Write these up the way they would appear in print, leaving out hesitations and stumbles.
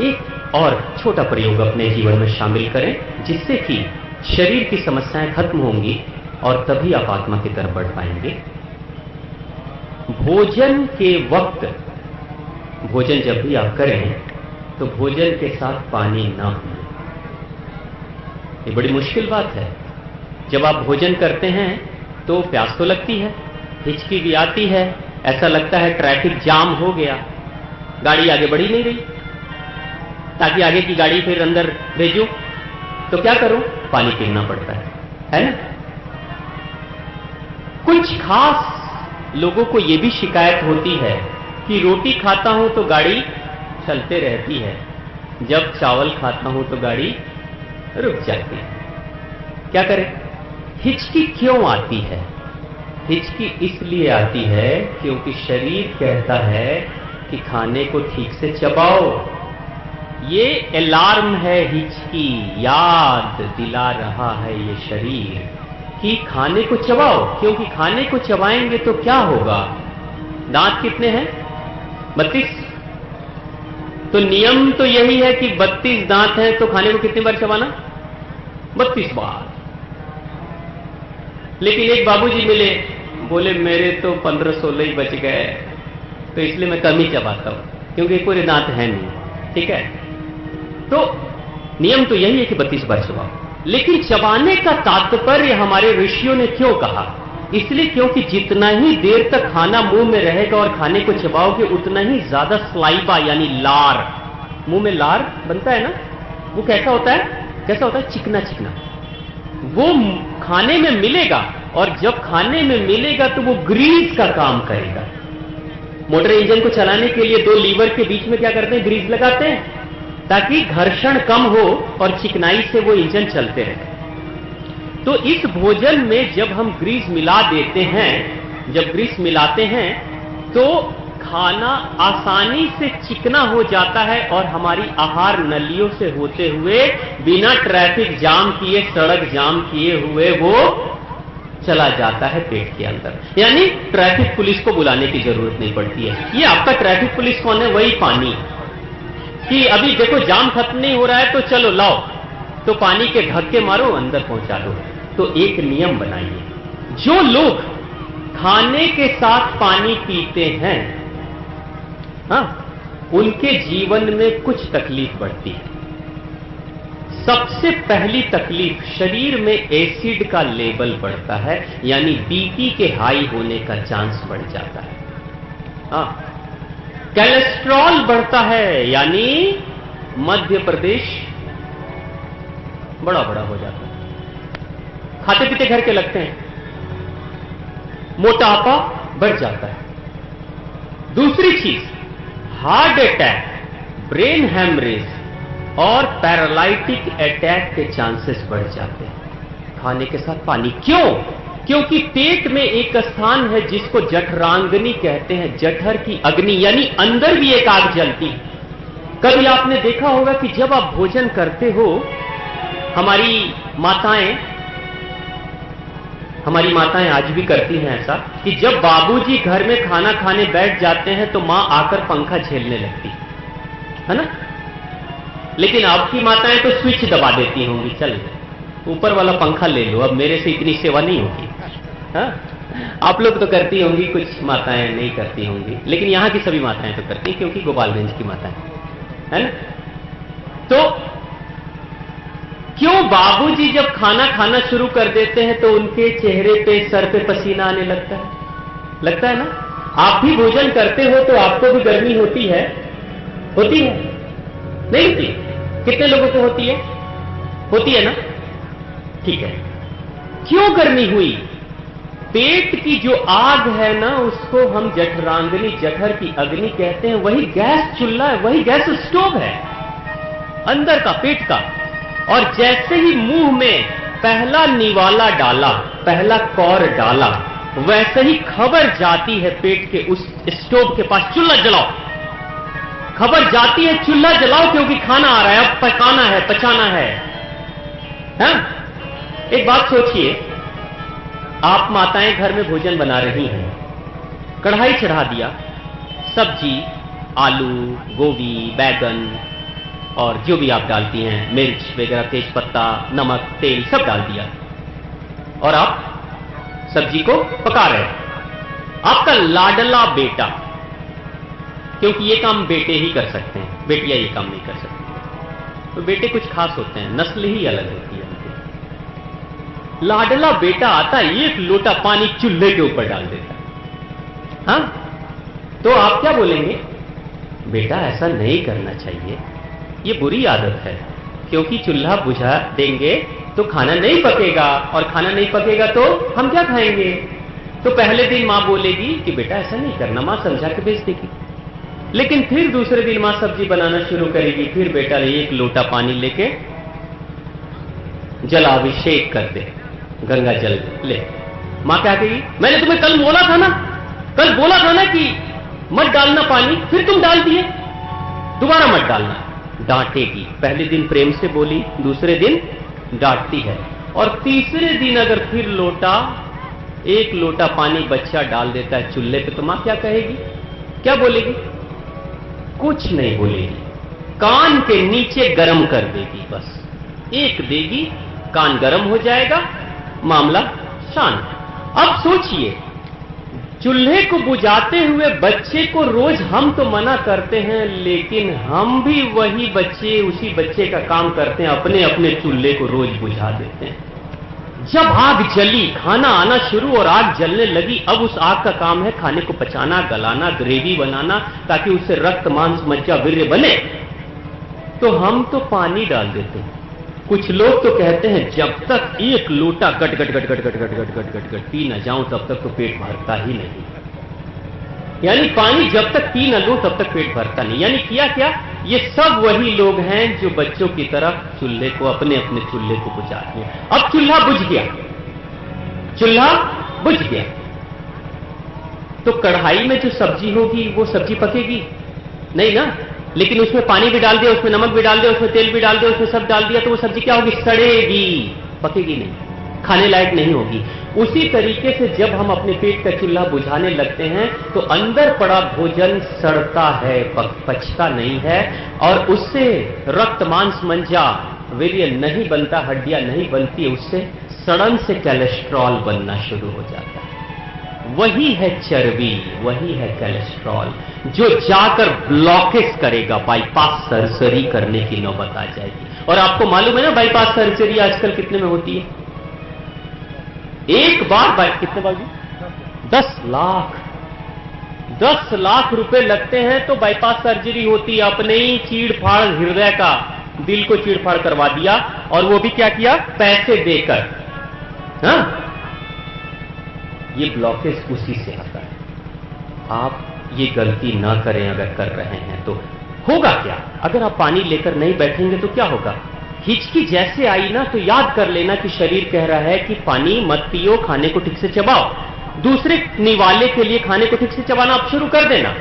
एक और छोटा प्रयोग अपने जीवन में शामिल करें, जिससे कि शरीर की समस्याएं खत्म होंगी और तभी आप आत्मा की तरफ बढ़ पाएंगे। भोजन के वक्त, भोजन जब भी आप करें तो भोजन के साथ पानी ना पिए। ये बड़ी मुश्किल बात है। जब आप भोजन करते हैं तो प्यास तो लगती है, हिचकी भी आती है, ऐसा लगता है ट्रैफिक जाम हो गया, गाड़ी आगे बढ़ ही नहीं रही, ताकि आगे की गाड़ी फिर अंदर भेजूं तो क्या करूं, पानी पीना पड़ता है ना। कुछ खास लोगों को यह भी शिकायत होती है कि रोटी खाता हूं तो गाड़ी चलते रहती है, जब चावल खाता हूं तो गाड़ी रुक जाती है। क्या करें? हिचकी क्यों आती है? हिचकी इसलिए आती है क्योंकि शरीर कहता है कि खाने को ठीक से चबाओ। ये अलार्म है, हिचकी याद दिला रहा है ये शरीर कि खाने को चबाओ, क्योंकि खाने को चबाएंगे तो क्या होगा। दांत कितने हैं? 32। तो नियम तो यही है कि 32 दांत हैं तो खाने को कितनी बार चबाना? 32 बार। लेकिन एक बाबूजी मिले, बोले मेरे तो 15-16 ही बच गए, तो इसलिए मैं कम ही चबाता हूं, क्योंकि पूरे दांत है नहीं। ठीक है, तो नियम तो यही है कि 32 बार चबाओ। लेकिन चबाने का तात्पर्य हमारे ऋषियों ने क्यों कहा? इसलिए क्योंकि जितना ही देर तक खाना मुंह में रहेगा और खाने को चबाओगे, उतना ही ज्यादा स्लाइबा यानी लार, मुंह में लार बनता है ना, वो कैसा होता है? कैसा होता है? चिकना चिकना। वो खाने में मिलेगा, और जब खाने में मिलेगा तो वो ग्रीस का काम करेगा। मोटर इंजन को चलाने के लिए 2 लीवर के बीच में क्या करते हैं? ग्रीस लगाते हैं, ताकि घर्षण कम हो और चिकनाई से वो इंजन चलते रहे। तो इस भोजन में जब हम ग्रीस मिला देते हैं, जब ग्रीस मिलाते हैं तो खाना आसानी से चिकना हो जाता है और हमारी आहार नलियों से होते हुए बिना ट्रैफिक जाम किए, सड़क जाम किए हुए वो चला जाता है पेट के अंदर। यानी ट्रैफिक पुलिस को बुलाने की जरूरत नहीं पड़ती है। ये आपका ट्रैफिक पुलिस कौन है? वही पानी, कि अभी देखो जाम खत्म नहीं हो रहा है तो चलो लाओ, तो पानी के धक्के मारो, अंदर पहुंचा दो। तो एक नियम बनाइए, जो लोग खाने के साथ पानी पीते हैं, हाँ, उनके जीवन में कुछ तकलीफ बढ़ती है। सबसे पहली तकलीफ, शरीर में एसिड का लेवल बढ़ता है, यानी बीपी के हाई होने का चांस बढ़ जाता है। हाँ, कोलेस्ट्रॉल बढ़ता है, यानी मध्य प्रदेश बड़ा बड़ा हो जाता है, खाते पीते घर के लगते हैं, मोटापा बढ़ जाता है। दूसरी चीज, हार्ट अटैक, ब्रेन हैमरेज और पैरालाइटिक अटैक के चांसेस बढ़ जाते हैं खाने के साथ पानी। क्यों? क्योंकि पेट में एक स्थान है जिसको जठरांगनी कहते हैं, जठर की अग्नि, यानी अंदर भी एक आग जलती है। कभी आपने देखा होगा कि जब आप भोजन करते हो, हमारी माताएं आज भी करती हैं ऐसा, कि जब बाबूजी घर में खाना खाने बैठ जाते हैं तो मां आकर पंखा झेलने लगती है ना। लेकिन आपकी माताएं तो स्विच दबा देती होंगी, चल ऊपर वाला पंखा ले लो, अब मेरे से इतनी सेवा नहीं होगी। हाँ? आप लोग तो करती होंगी, कुछ माताएं नहीं करती होंगी, लेकिन यहां की सभी माताएं तो करती हैं, क्योंकि गोपालगंज की माताएं है ना। तो क्यों बाबूजी जब खाना खाना शुरू कर देते हैं तो उनके चेहरे पे, सर पे पसीना आने लगता है ना। आप भी भोजन करते हो तो आपको भी गर्मी होती है नहीं होती? कितने लोगों को होती है ना? ठीक है, क्यों गर्मी हुई? पेट की जो आग है ना, उसको हम जठरांगनी, जठर की अग्नि कहते हैं। वही गैस चूल्हा है, वही गैस स्टोव है अंदर का, पेट का। और जैसे ही मुंह में पहला निवाला डाला, पहला कौर डाला, वैसे ही खबर जाती है पेट के उस स्टोव के पास, चूल्हा जलाओ। खबर जाती है चूल्हा जलाओ, क्योंकि खाना आ रहा है, अब पकाना है, पचाना है। एक बात सोचिए, आप माताएं घर में भोजन बना रही हैं, कढ़ाई चढ़ा दिया, सब्जी, आलू, गोभी, बैगन, और जो भी आप डालती हैं, मिर्च वगैरह, तेज पत्ता, नमक, तेल सब डाल दिया, और आप सब्जी को पका रहे हैं। आपका लाडला बेटा, क्योंकि ये काम बेटे ही कर सकते हैं, बेटियां ये काम नहीं कर सकती, तो बेटे कुछ खास होते हैं, नस्ल ही अलग होती है उनकी। लाडला बेटा आता है, एक लोटा पानी चूल्हे के ऊपर डाल देता है। हाँ, तो आप क्या बोलेंगे? बेटा ऐसा नहीं करना चाहिए, ये बुरी आदत है, क्योंकि चूल्हा बुझा देंगे तो खाना नहीं पकेगा, और खाना नहीं पकेगा तो हम क्या खाएंगे? तो पहले दिन मां बोलेगी कि बेटा ऐसा नहीं करना, मां समझा के भेज देगी। लेकिन फिर दूसरे दिन मां सब्जी बनाना शुरू करेगी, फिर बेटा एक लोटा पानी लेके जलाभिषेक कर दे, गंगा जल ले। मां क्या कहेगी? मैंने तुम्हें कल बोला था ना, कल बोला था ना कि मत डालना पानी, फिर तुम डाल दिए, दोबारा मत डालना। डांटेगी। पहले दिन प्रेम से बोली, दूसरे दिन डांटती है, और तीसरे दिन अगर फिर एक लोटा पानी बच्चा डाल देता है चूल्हे पे, तो मां क्या कहेगी? क्या बोलेगी? कुछ नहीं बोलेगी, कान के नीचे गरम कर देगी, बस एक देगी, कान गरम हो जाएगा, मामला शांत। अब सोचिए, चूल्हे को बुझाते हुए बच्चे को रोज हम तो मना करते हैं, लेकिन हम भी वही बच्चे, उसी बच्चे का काम करते हैं, अपने अपने चूल्हे को रोज बुझा देते हैं। जब आग जली, खाना आना शुरू और आग जलने लगी, अब उस आग का काम है खाने को पचाना, गलाना, ग्रेवी बनाना, ताकि उससे रक्त, मांस, मज्जा, वीर्य बने। तो हम तो पानी डाल देते हैं। कुछ लोग तो कहते हैं जब तक एक लोटा गट गट गट गट गट गट गट गट गट गट पी न जाऊं तब तक तो पेट भरता ही नहीं। यानी पानी जब तक पी न लो तब तक पेट भरता नहीं। यानी किया क्या? ये सब वही लोग हैं जो बच्चों की तरह चूल्हे को, अपने अपने चूल्हे को बुझाते हैं। अब चूल्हा बुझ गया, चूल्हा बुझ गया, तो कढ़ाई में जो सब्जी होगी वो सब्जी पकेगी नहीं ना। लेकिन उसमें पानी भी डाल दिया, उसमें नमक भी डाल दिया, उसमें तेल भी डाल दिया, उसमें सब डाल दिया, तो वो सब्जी क्या होगी? सड़ेगी, पकेगी नहीं, खाने लायक नहीं होगी। उसी तरीके से जब हम अपने पेट का चूल्हा बुझाने लगते हैं तो अंदर पड़ा भोजन सड़ता है, पचता नहीं है, और उससे रक्त, मांस, मज्जा, वीर्य नहीं बनता, हड्डियां नहीं बनती, उससे सड़न से कोलेस्ट्रॉल बनना शुरू हो जाता है। वही है चर्बी, वही है कोलेस्ट्रॉल, जो जाकर ब्लॉकेज करेगा, बाईपास सर्जरी करने की नौबत आ जाएगी। और आपको मालूम है ना बाईपास सर्जरी आजकल कितने में होती है? एक बार कितने बार? 10 लाख, 10 लाख रुपए लगते हैं तो बाईपास सर्जरी होती है। अपने ही चीड़-फाड़ हृदय का, दिल को चीड़-फाड़ करवा दिया, और वो भी क्या किया? पैसे देकर। हाँ, ये ब्लॉकेज उसी से आता है। आप ये गलती ना करें, अगर कर रहे हैं तो होगा क्या? अगर आप पानी लेकर नहीं बैठेंगे तो क्या होगा? हिचकी जैसे आई ना, तो याद कर लेना कि शरीर कह रहा है कि पानी मत पियो, खाने को ठीक से चबाओ। दूसरे निवाले के लिए खाने को ठीक से चबाना आप शुरू कर देना।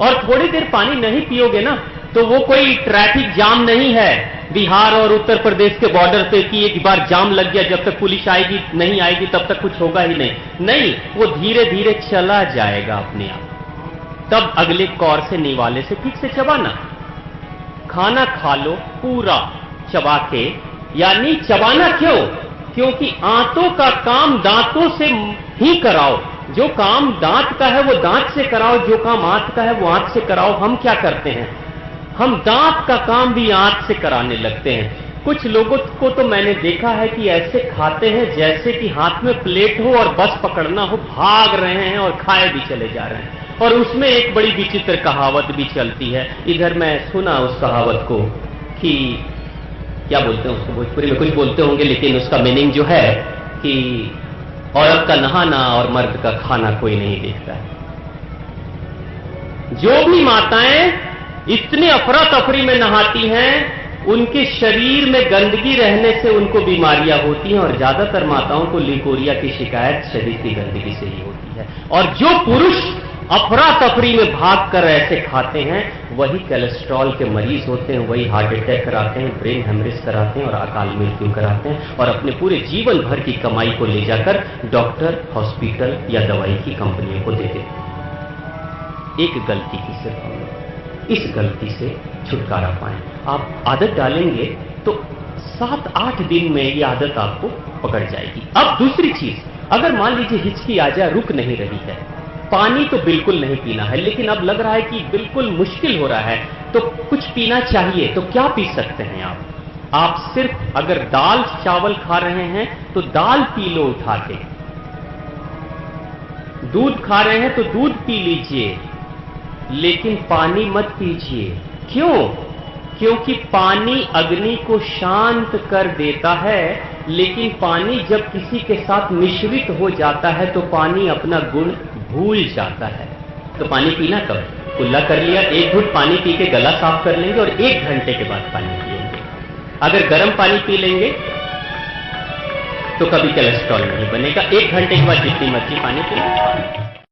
और थोड़ी देर पानी नहीं पियोगे ना, तो वो कोई ट्रैफिक जाम नहीं है बिहार और उत्तर प्रदेश के बॉर्डर पे कि एक बार जाम लग गया, जब तक पुलिस आएगी नहीं आएगी तब तक कुछ होगा ही नहीं, वो धीरे धीरे चला जाएगा अपने आप। तब अगले कौर से, निवाले से ठीक से चबाना। खाना खा लो पूरा चबा के, यानी चबाना क्यों? क्योंकि आंतों का काम दांतों से ही कराओ। जो काम दांत का है वो दांत से कराओ, जो काम आंत का है वो आंत से कराओ। हम क्या करते हैं? हम दांत का काम भी आंत से कराने लगते हैं। कुछ लोगों को तो मैंने देखा है कि ऐसे खाते हैं जैसे कि हाथ में प्लेट हो और बस पकड़ना हो, भाग रहे हैं और खाए भी चले जा रहे हैं। और उसमें एक बड़ी विचित्र कहावत भी चलती है। इधर मैं सुना उस कहावत को कि क्या बोलते हैं उसको, भोजपुरी में कुछ बोलते होंगे, लेकिन उसका मीनिंग जो है कि औरत का नहाना और मर्द का खाना कोई नहीं देखता है। जो भी माताएं इतने अफरा तफरी में नहाती हैं, उनके शरीर में गंदगी रहने से उनको बीमारियां होती हैं, और ज्यादातर माताओं को लिकोरिया की शिकायत शरीर की गंदगी से ही होती है। और जो पुरुष अफरा तफरी में भाग कर ऐसे खाते हैं, वही कोलेस्ट्रॉल के मरीज होते हैं, वही हार्ट अटैक कराते हैं, ब्रेन हेमरेज कराते हैं और अकाल मृत्यु कराते हैं, और अपने पूरे जीवन भर की कमाई को ले जाकर डॉक्टर, हॉस्पिटल या दवाई की कंपनियों को दे देते हैं। एक गलती की सिर्फ हम लोग, इस गलती से छुटकारा पाएं। आप आदत डालेंगे तो 7-8 दिन में ये आदत आपको पकड़ जाएगी। अब दूसरी चीज, अगर मान लीजिए हिचकी आ जाए, रुक नहीं रही है, पानी तो बिल्कुल नहीं पीना है, लेकिन अब लग रहा है कि बिल्कुल मुश्किल हो रहा है, तो कुछ पीना चाहिए, तो क्या पी सकते हैं आप सिर्फ अगर दाल चावल खा रहे हैं तो दाल पी लो उठा के, दूध खा रहे हैं तो दूध पी लीजिए, लेकिन पानी मत पीजिए। क्यों? क्योंकि पानी अग्नि को शांत कर देता है, लेकिन पानी जब किसी के साथ मिश्रित हो जाता है तो पानी अपना गुण भूल जाता है। तो पानी पीना कब? कुल्ला कर लिया, 1 घूंट पानी पी के गला साफ कर लेंगे और 1 घंटे के बाद पानी पिएंगे। अगर गर्म पानी पी लेंगे तो कभी कोलेस्ट्रॉल नहीं बनेगा। 1 घंटे के बाद जितनी मर्जी पानी पी लें।